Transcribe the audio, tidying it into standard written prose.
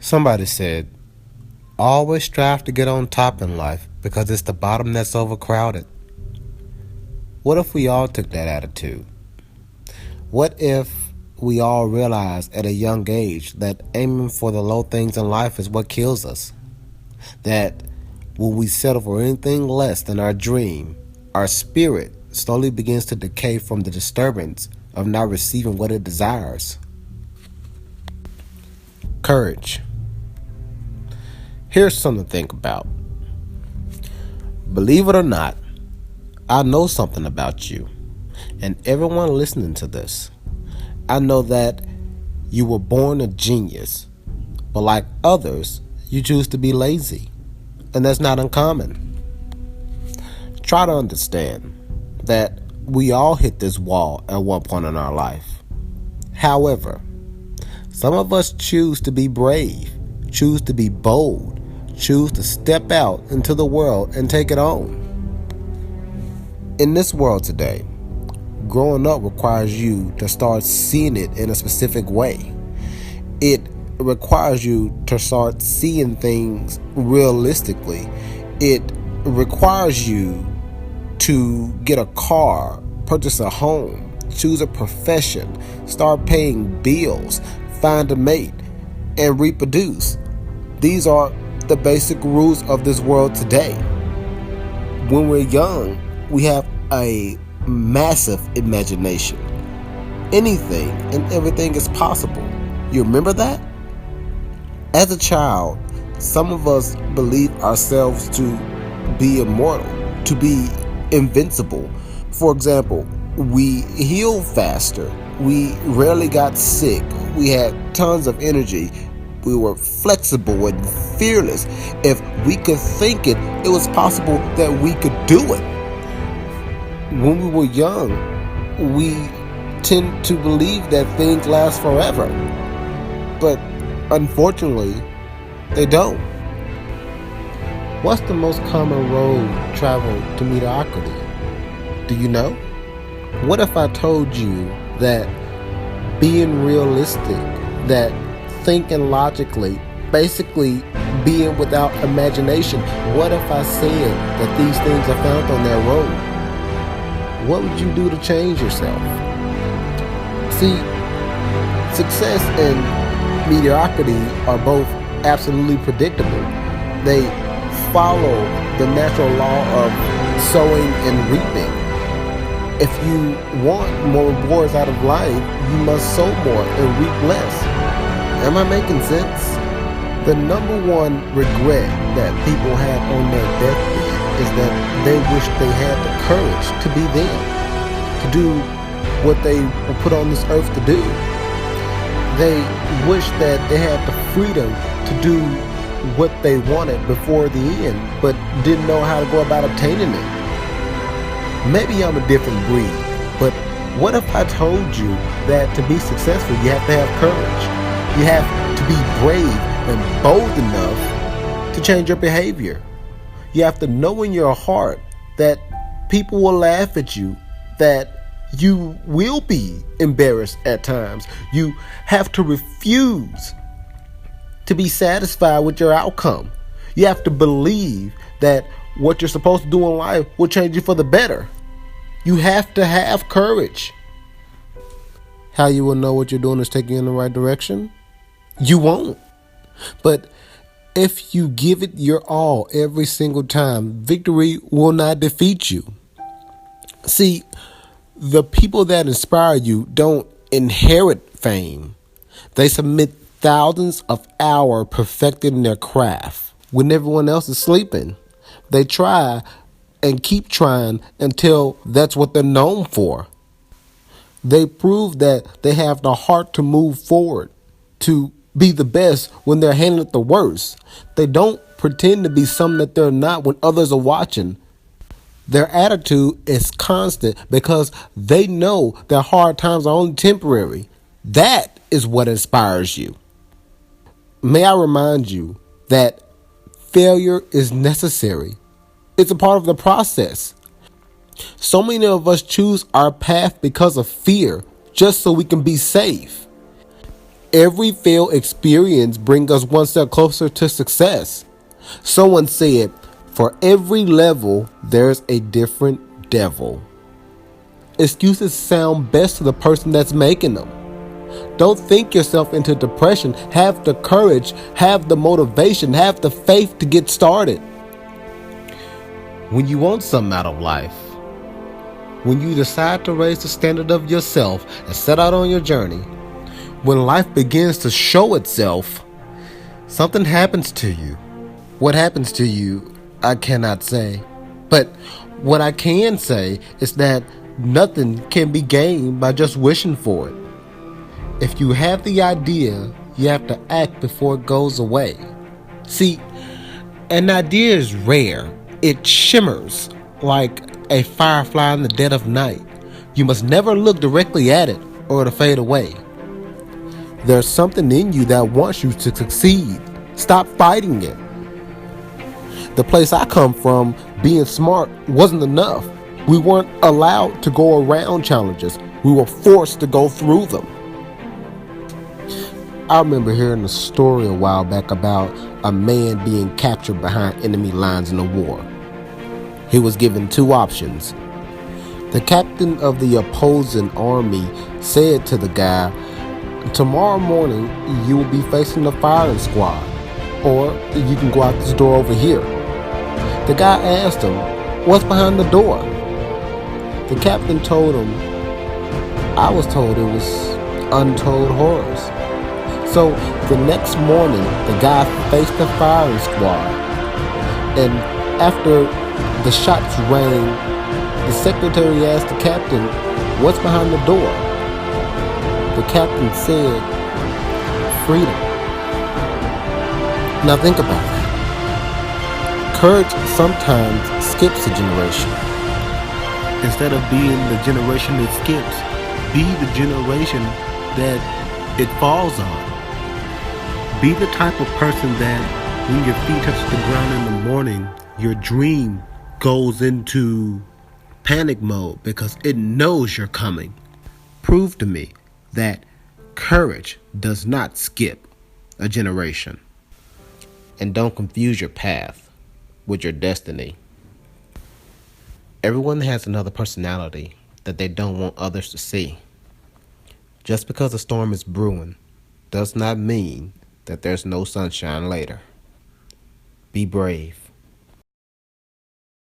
Somebody said, always strive to get on top in life because it's the bottom that's overcrowded. What if we all took that attitude? What if we all realized at a young age that aiming for the low things in life is what kills us? That when we settle for anything less than our dream, our spirit slowly begins to decay from the disturbance of not receiving what it desires? Courage. Here's something to think about. Believe it or not, I know something about you and everyone listening to this. I know that you were born a genius, but like others, you choose to be lazy, and that's not uncommon. Try to understand that we all hit this wall at one point in our life. However, some of us choose to be brave, choose to be bold, choose to step out into the world and take it on. In this world today, growing up requires you to start seeing it in a specific way. It requires you to start seeing things realistically. It requires you to get a car, purchase a home, choose a profession, start paying bills, find a mate, and reproduce. These are the basic rules of this world today. When we're young, we have a massive imagination. Anything and everything is possible. You remember that? As a child, some of us believe ourselves to be immortal, to be invincible. For example, we healed faster. We rarely got sick. We had tons of energy. We were flexible and fearless. If we could think it, it was possible that we could do it. When we were young, we tend to believe that things last forever. But unfortunately, they don't. What's the most common road traveled to mediocrity? Do you know? What if I told you that being realistic, that thinking logically, basically being without imagination? What if I said that these things are found on that road? What would you do to change yourself? See, success and mediocrity are both absolutely predictable. They follow the natural law of sowing and reaping. If you want more rewards out of life, you must sow more and reap less. Am I making sense? The number one regret that people have on their deathbed is that they wish they had the courage to be them, to do what they were put on this earth to do. They wish that they had the freedom to do what they wanted before the end, but didn't know how to go about obtaining it. Maybe I'm a different breed, but what if I told you that to be successful, you have to have courage? You have to be brave and bold enough to change your behavior. You have to know in your heart that people will laugh at you, that you will be embarrassed at times. You have to refuse to be satisfied with your outcome. You have to believe that what you're supposed to do in life will change you for the better. You have to have courage. How you will know what you're doing is taking you in the right direction? You won't. But if you give it your all every single time, victory will not defeat you. See, the people that inspire you don't inherit fame. They submit thousands of hours perfecting their craft when everyone else is sleeping. They try and keep trying until that's what they're known for. They prove that they have the heart to move forward, to be the best when they're handling it the worst. They don't pretend to be something that they're not when others are watching. Their attitude is constant because they know that hard times are only temporary. That is what inspires you. May I remind you that failure is necessary. It's a part of the process. So many of us choose our path because of fear, just so we can be safe. Every failed experience brings us one step closer to success. Someone said, for every level, there's a different devil. Excuses sound best to the person that's making them. Don't think yourself into depression. Have the courage, have the motivation, have the faith to get started. When you want something out of life, when you decide to raise the standard of yourself and set out on your journey, when life begins to show itself, something happens to you. What happens to you, I cannot say. But what I can say is that nothing can be gained by just wishing for it. If you have the idea, you have to act before it goes away. See, an idea is rare. It shimmers like a firefly in the dead of night. You must never look directly at it or it'll fade away. There's something in you that wants you to succeed. Stop fighting it. The place I come from, being smart wasn't enough. We weren't allowed to go around challenges. We were forced to go through them. I remember hearing a story a while back about a man being captured behind enemy lines in a war. He was given two options. The captain of the opposing army said to the guy, tomorrow morning you will be facing the firing squad, or you can go out this door over here. The guy asked him, what's behind the door? The captain told him, I was told it was untold horrors. So the next morning, the guy faced the firing squad. And after the shots rang, the secretary asked the captain, what's behind the door? The captain said, freedom. Now think about that. Courage sometimes skips a generation. Instead of being the generation it skips, be the generation that it falls on. Be the type of person that when your feet touch the ground in the morning, your dream goes into panic mode because it knows you're coming. Prove to me that courage does not skip a generation. And don't confuse your path with your destiny. Everyone has another personality that they don't want others to see. Just because a storm is brewing does not mean that there's no sunshine later. Be brave.